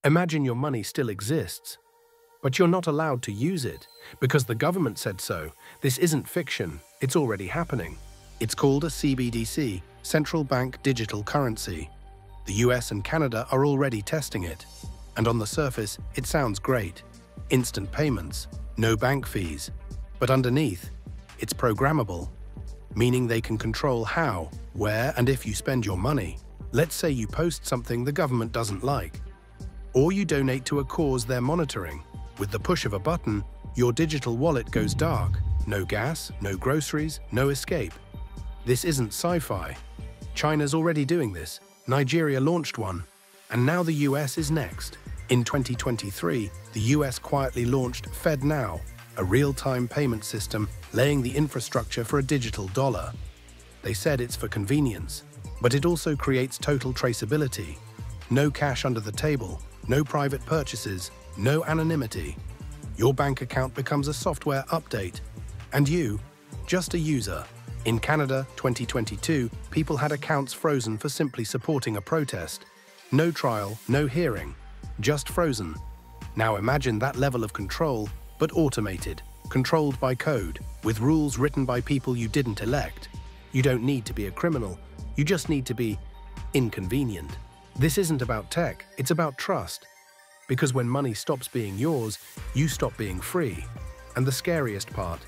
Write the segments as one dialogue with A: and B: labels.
A: Imagine your money still exists, but you're not allowed to use it because the government said so. This isn't fiction, it's already happening. It's called a CBDC, Central Bank Digital Currency. The US and Canada are already testing it. And on the surface, it sounds great. Instant payments, no bank fees. But underneath, it's programmable, meaning they can control how, where, and if you spend your money. Let's say you post something the government doesn't like, or you donate to a cause they're monitoring. With the push of a button, your digital wallet goes dark. No gas, no groceries, no escape. This isn't sci-fi. China's already doing this. Nigeria launched one. And now the US is next. In 2023, the US quietly launched FedNow, a real-time payment system laying the infrastructure for a digital dollar. They said it's for convenience, but it also creates total traceability. No cash under the table, no private purchases, no anonymity. Your bank account becomes a software update, and you, just a user. In Canada, 2022, people had accounts frozen for simply supporting a protest. No trial, no hearing, just frozen. Now imagine that level of control, but automated, controlled by code, with rules written by people you didn't elect. You don't need to be a criminal, you just need to be inconvenient. This isn't about tech, it's about trust. Because when money stops being yours, you stop being free. And the scariest part,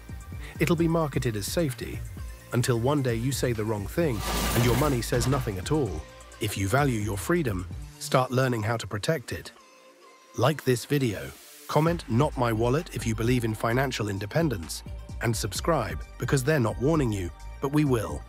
A: it'll be marketed as safety, until one day you say the wrong thing and your money says nothing at all. If you value your freedom, start learning how to protect it. Like this video, comment "Not my wallet" if you believe in financial independence, and subscribe because they're not warning you, but we will.